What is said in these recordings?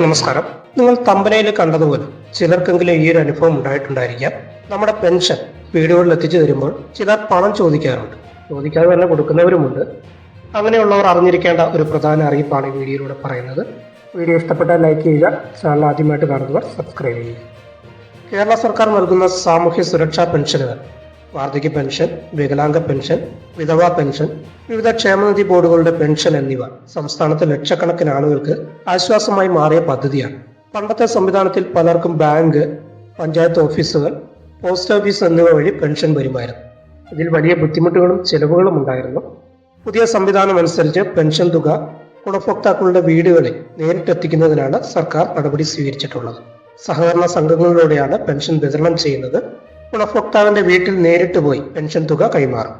നമസ്കാരം. നിങ്ങൾ തമ്പനയിൽ കണ്ടതുപോലെ ചിലർക്കെങ്കിലും ഈ ഒരു അനുഭവം ഉണ്ടായിട്ടുണ്ടായിരിക്കാം. നമ്മുടെ പെൻഷൻ വീടുകളിൽ എത്തിച്ചു തരുമ്പോൾ ചിലർ പണം ചോദിക്കാറുണ്ട്, ചോദിക്കാതെ തന്നെ കൊടുക്കുന്നവരുമുണ്ട്. അങ്ങനെയുള്ളവർ അറിഞ്ഞിരിക്കേണ്ട ഒരു പ്രധാന അറിയിപ്പാണ് ഈ വീഡിയോയിലൂടെ പറയുന്നത്. വീഡിയോ ഇഷ്ടപ്പെട്ടാൽ ലൈക്ക് ചെയ്യുക, ചാനൽ ആദ്യമായിട്ട് കാണുന്നവർ സബ്സ്ക്രൈബ് ചെയ്യുക. കേരള സർക്കാർ നൽകുന്ന സാമൂഹ്യ സുരക്ഷാ പെൻഷനുകൾ, വാർദ്ധക്യ പെൻഷൻ, വികലാംഗ പെൻഷൻ, വിധവാ പെൻഷൻ, വിവിധ ക്ഷേമനിധി ബോർഡുകളുടെ പെൻഷൻ എന്നിവ സംസ്ഥാനത്തെ ലക്ഷക്കണക്കിന് ആളുകൾക്ക് ആശ്വാസമായി മാറിയ പദ്ധതിയാണ്. പണ്ടത്തെ സംവിധാനത്തിൽ പലർക്കും ബാങ്ക്, പഞ്ചായത്ത് ഓഫീസുകൾ, പോസ്റ്റ് ഓഫീസ് എന്നിവ വഴി പെൻഷൻ വരുമായിരുന്നു. ഇതിൽ വലിയ ബുദ്ധിമുട്ടുകളും ചെലവുകളും ഉണ്ടായിരുന്നു. പുതിയ സംവിധാനം അനുസരിച്ച് പെൻഷൻ തുക ഗുണഭോക്താക്കളുടെ വീടുകളിൽ നേരിട്ടെത്തിക്കുന്നതിനാണ് സർക്കാർ നടപടി സ്വീകരിച്ചിട്ടുള്ളത്. സഹകരണ സംഘങ്ങളിലൂടെയാണ് പെൻഷൻ വിതരണം ചെയ്യുന്നത്. ഗുണഭോക്താവിന്റെ വീട്ടിൽ നേരിട്ട് പോയി പെൻഷൻ തുക കൈമാറും.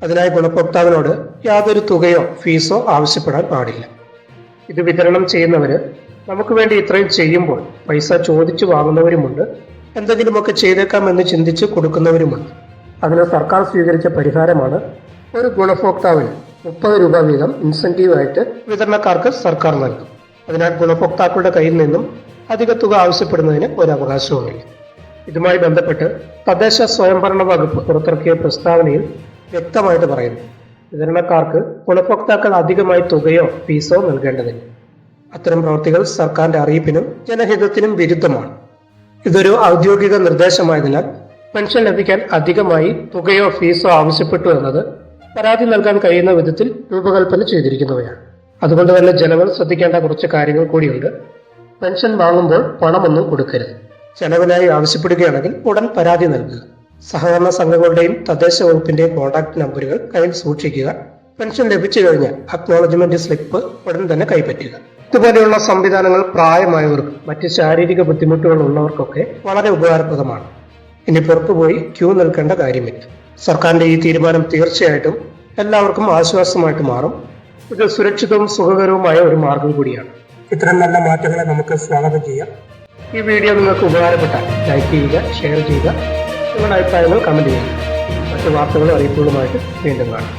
അതിനായി ഗുണഭോക്താവിനോട് യാതൊരു തുകയോ ഫീസോ ആവശ്യപ്പെടാൻ പാടില്ല. ഇത് വിതരണം ചെയ്യുന്നവര് നമുക്ക് വേണ്ടി ഇത്രയും ചെയ്യുമ്പോൾ പൈസ ചോദിച്ചു വാങ്ങുന്നവരുമുണ്ട്, എന്തെങ്കിലുമൊക്കെ ചെയ്തേക്കാമെന്ന് ചിന്തിച്ച് കൊടുക്കുന്നവരുമുണ്ട്. അതിന് സർക്കാർ സ്വീകരിച്ച പരിഹാരമാണ് ഒരു ഗുണഭോക്താവിന് 30 രൂപ വീതം ഇൻസെന്റീവായിട്ട് വിതരണക്കാർക്ക് സർക്കാർ നൽകും. അതിനാൽ ഗുണഭോക്താക്കളുടെ കയ്യിൽ നിന്നും അധിക തുക ആവശ്യപ്പെടുന്നതിന് ഒരു അവകാശവുമില്ല. ഇതുമായി ബന്ധപ്പെട്ട് തദ്ദേശ സ്വയംഭരണ വകുപ്പ് പുറത്തിറക്കിയ പ്രസ്താവനയിൽ വ്യക്തമായിട്ട് പറയുന്നു, വിതരണക്കാർക്ക് ഗുണഭോക്താക്കൾ അധികമായി തുകയോ ഫീസോ നൽകേണ്ടതില്ല. അത്തരം പ്രവൃത്തികൾ സർക്കാരിന്റെ അറിയിപ്പിനും ജനഹിതത്തിനും വിരുദ്ധമാണ്. ഇതൊരു ഔദ്യോഗിക നിർദ്ദേശമായതിനാൽ പെൻഷൻ ലഭിക്കാൻ അധികമായി തുകയോ ഫീസോ ആവശ്യപ്പെട്ടു എന്നത് പരാതി നൽകാൻ കഴിയുന്ന വിധത്തിൽ രൂപകൽപ്പന ചെയ്തിരിക്കുന്നവയാണ്. അതുകൊണ്ട് തന്നെ ജനങ്ങൾ ശ്രദ്ധിക്കേണ്ട കുറച്ച് കാര്യങ്ങൾ കൂടിയുണ്ട്. പെൻഷൻ വാങ്ങുമ്പോൾ പണമൊന്നും കൊടുക്കരുത്. ചെലവിനായി ആവശ്യപ്പെടുകയാണെങ്കിൽ ഉടൻ പരാതി നൽകുക. സഹകരണ സംഘങ്ങളുടെയും തദ്ദേശ വകുപ്പിന്റെയും കോൺടാക്ട് നമ്പറുകൾ കയ്യിൽ സൂക്ഷിക്കുക. പെൻഷൻ ലഭിച്ചു കഴിഞ്ഞാൽ അക്നോളജ്മെന്റ് സ്ലിപ്പ് ഉടൻ തന്നെ കൈപ്പറ്റുക. ഇതുപോലെയുള്ള സംവിധാനങ്ങൾ പ്രായമായവർക്കും മറ്റ് ശാരീരിക ബുദ്ധിമുട്ടുകൾ ഉള്ളവർക്കൊക്കെ വളരെ ഉപകാരപ്രദമാണ്. ഇനി പുറത്തുപോയി ക്യൂ നിൽക്കേണ്ട കാര്യമില്ല. സർക്കാരിന്റെ ഈ തീരുമാനം തീർച്ചയായിട്ടും എല്ലാവർക്കും ആശ്വാസമായിട്ട് മാറും. ഇത് സുരക്ഷിതവും സുഖകരവുമായ ഒരു മാർഗം കൂടിയാണ്. ഇത്തരം നല്ല മാറ്റങ്ങളെ നമുക്ക് സ്വാഗതം ചെയ്യാം. ഈ വീഡിയോ നിങ്ങൾക്ക് ഉപകാരപ്പെട്ടാൽ ലൈക്ക് ചെയ്യുക, ഷെയർ ചെയ്യുക, നിങ്ങളുടെ അഭിപ്രായങ്ങൾ കമന്റ് ചെയ്യുക. മറ്റു വാർത്തകളും അറിയിപ്പുകളുമായിട്ട് വീണ്ടും കാണാം.